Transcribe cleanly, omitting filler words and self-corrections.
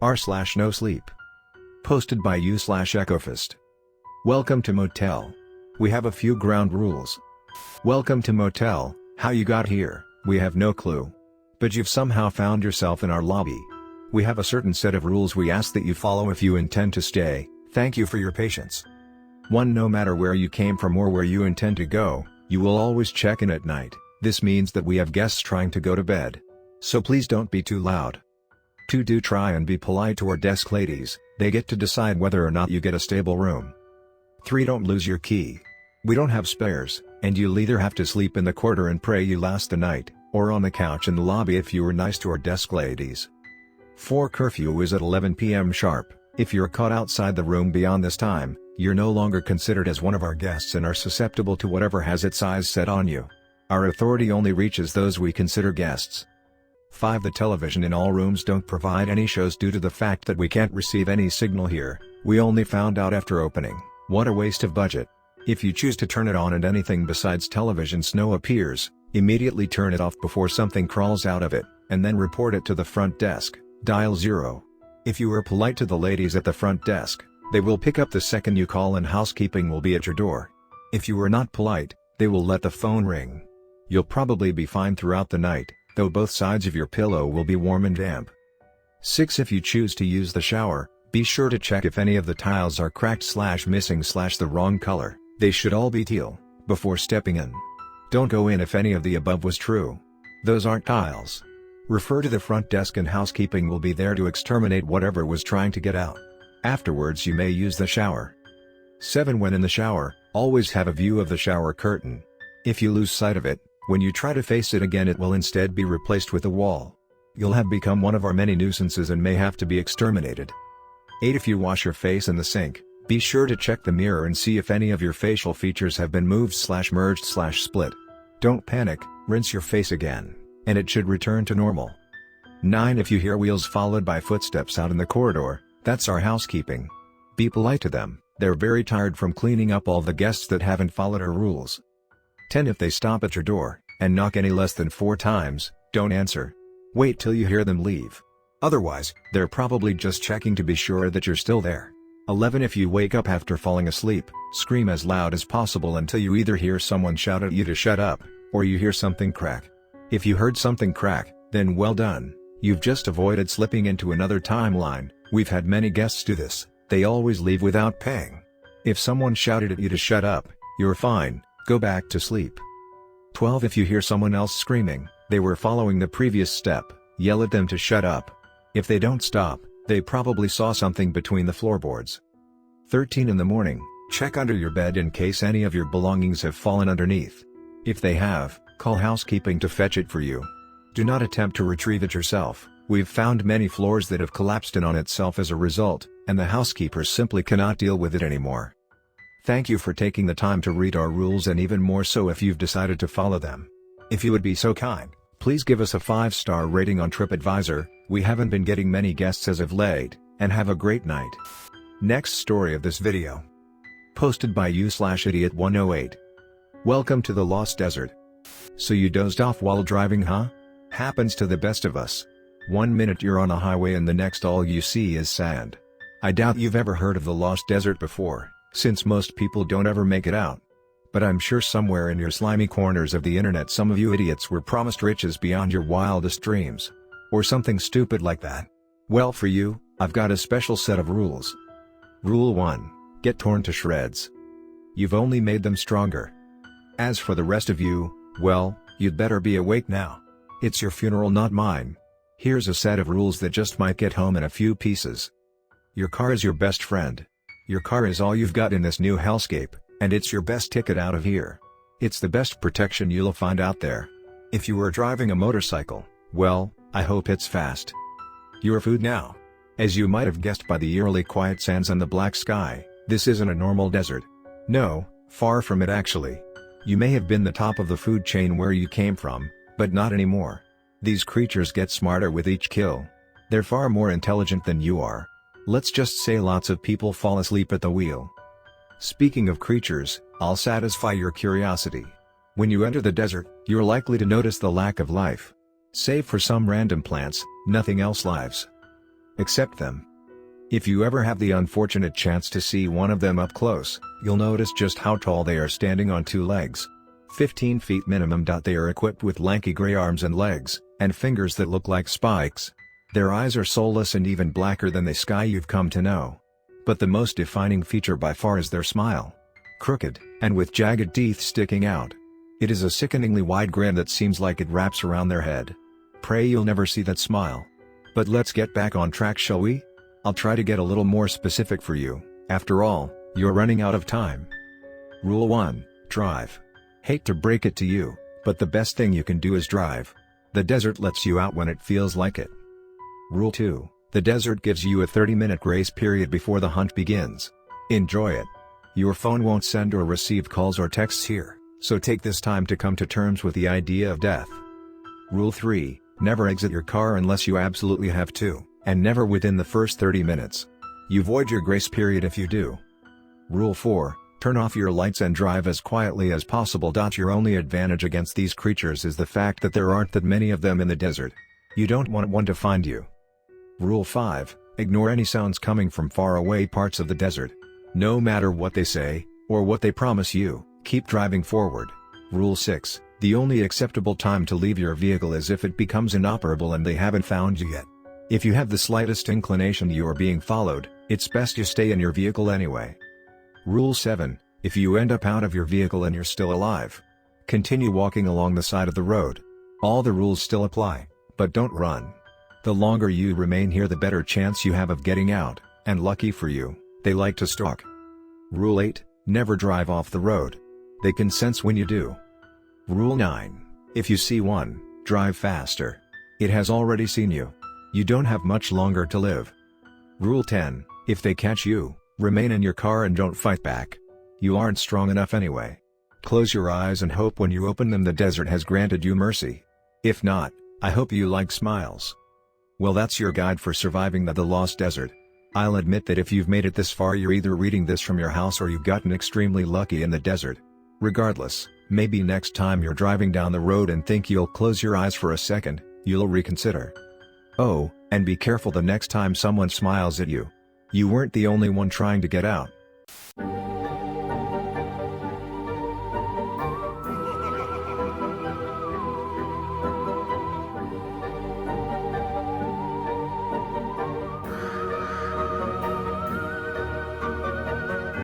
r/NoSleep. Posted by you/ECHOfest. Welcome to motel. We have a few ground rules. Welcome to motel. How you got here, we have no clue. But you've somehow found yourself in our lobby. We have a certain set of rules we ask that you follow if you intend to stay. Thank you for your patience. 1. No matter where you came from or where you intend to go, you will always check in at night. This means that we have guests trying to go to bed. So please don't be too loud. 2. Do try and be polite to our desk ladies, they get to decide whether or not you get a stable room. 3. Don't lose your key. We don't have spares, and you'll either have to sleep in the corridor and pray you last the night, or on the couch in the lobby if you were nice to our desk ladies. 4. Curfew is at 11 p.m. sharp. If you're caught outside the room beyond this time, you're no longer considered as one of our guests and are susceptible to whatever has its eyes set on you. Our authority only reaches those we consider guests. 5. The television in all rooms don't provide any shows due to the fact that we can't receive any signal here. We only found out after opening. What a waste of budget. If you choose to turn it on and anything besides television snow appears, immediately turn it off before something crawls out of it, and then report it to the front desk. Dial 0. If you are polite to the ladies at the front desk, they will pick up the second you call and housekeeping will be at your door. If you are not polite, they will let the phone ring. You'll probably be fine throughout the night, though both sides of your pillow will be warm and damp. 6. If you choose to use the shower, be sure to check if any of the tiles are cracked/missing/the wrong color, they should all be teal, before stepping in. Don't go in if any of the above was true. Those aren't tiles. Refer to the front desk and housekeeping will be there to exterminate whatever was trying to get out. Afterwards you may use the shower. 7. When in the shower, always have a view of the shower curtain. If you lose sight of it, when you try to face it again it will instead be replaced with a wall. You'll have become one of our many nuisances and may have to be exterminated. 8. If you wash your face in the sink, be sure to check the mirror and see if any of your facial features have been moved/merged/split. Don't panic, rinse your face again, and it should return to normal. 9. If you hear wheels followed by footsteps out in the corridor, that's our housekeeping. Be polite to them, they're very tired from cleaning up all the guests that haven't followed our rules. 10. If they stop at your door, and knock any less than 4 times, don't answer. Wait till you hear them leave. Otherwise, they're probably just checking to be sure that you're still there. 11. If you wake up after falling asleep, scream as loud as possible until you either hear someone shout at you to shut up, or you hear something crack. If you heard something crack, then well done, you've just avoided slipping into another timeline. We've had many guests do this, they always leave without paying. If someone shouted at you to shut up, you're fine, go back to sleep. 12. If you hear someone else screaming, they were following the previous step, yell at them to shut up. If they don't stop, they probably saw something between the floorboards. 13. In the morning, check under your bed in case any of your belongings have fallen underneath. If they have, call housekeeping to fetch it for you. Do not attempt to retrieve it yourself. We've found many floors that have collapsed in on itself as a result, and the housekeepers simply cannot deal with it anymore. Thank you for taking the time to read our rules and even more so if you've decided to follow them. If you would be so kind, please give us a 5-star rating on TripAdvisor. We haven't been getting many guests as of late, and have a great night. Next story of this video. Posted by you/idiot108. Welcome to the Lost Desert. So you dozed off while driving, huh? Happens to the best of us. 1 minute you're on a highway and the next all you see is sand. I doubt you've ever heard of the Lost Desert before, since most people don't ever make it out. But I'm sure somewhere in your slimy corners of the internet some of you idiots were promised riches beyond your wildest dreams. Or something stupid like that. Well, for you, I've got a special set of rules. Rule 1. Get torn to shreds. You've only made them stronger. As for the rest of you, well, you'd better be awake now. It's your funeral, not mine. Here's a set of rules that just might get home in a few pieces. Your car is your best friend. Your car is all you've got in this new hellscape, and it's your best ticket out of here. It's the best protection you'll find out there. If you were driving a motorcycle, well, I hope it's fast. Your food now. As you might have guessed by the eerily quiet sands and the black sky, this isn't a normal desert. No, far from it actually. You may have been the top of the food chain where you came from, but not anymore. These creatures get smarter with each kill. They're far more intelligent than you are. Let's just say lots of people fall asleep at the wheel. Speaking of creatures, I'll satisfy your curiosity. When you enter the desert, you're likely to notice the lack of life. Save for some random plants, nothing else lives. Accept them. If you ever have the unfortunate chance to see one of them up close, you'll notice just how tall they are standing on two legs. 15 feet minimum. They are equipped with lanky gray arms and legs, and fingers that look like spikes. Their eyes are soulless and even blacker than the sky you've come to know. But the most defining feature by far is their smile. Crooked, and with jagged teeth sticking out. It is a sickeningly wide grin that seems like it wraps around their head. Pray you'll never see that smile. But let's get back on track, shall we? I'll try to get a little more specific for you. After all, you're running out of time. Rule 1, drive. Hate to break it to you, but the best thing you can do is drive. The desert lets you out when it feels like it. Rule 2, the desert gives you a 30-minute grace period before the hunt begins. Enjoy it. Your phone won't send or receive calls or texts here, so take this time to come to terms with the idea of death. Rule 3, never exit your car unless you absolutely have to, and never within the first 30 minutes. You void your grace period if you do. Rule 4, turn off your lights and drive as quietly as possible. Your only advantage against these creatures is the fact that there aren't that many of them in the desert. You don't want one to find you. Rule 5, ignore any sounds coming from far away parts of the desert. No matter what they say, or what they promise you, keep driving forward. Rule 6, the only acceptable time to leave your vehicle is if it becomes inoperable and they haven't found you yet. If you have the slightest inclination you are being followed, it's best you stay in your vehicle anyway. Rule 7, if you end up out of your vehicle and you're still alive, continue walking along the side of the road. All the rules still apply, but don't run. The longer you remain here, the better chance you have of getting out, and lucky for you, they like to stalk. Rule 8, never drive off the road. They can sense when you do. Rule 9, if you see one, drive faster. It has already seen you. You don't have much longer to live. Rule 10, if they catch you, remain in your car and don't fight back. You aren't strong enough anyway. Close your eyes and hope when you open them the desert has granted you mercy. If not, I hope you like smiles. Well, that's your guide for surviving the Lost Desert. I'll admit that if you've made it this far, you're either reading this from your house or you've gotten extremely lucky in the desert. Regardless, maybe next time you're driving down the road and think you'll close your eyes for a second, you'll reconsider. Oh, and be careful the next time someone smiles at you. You weren't the only one trying to get out.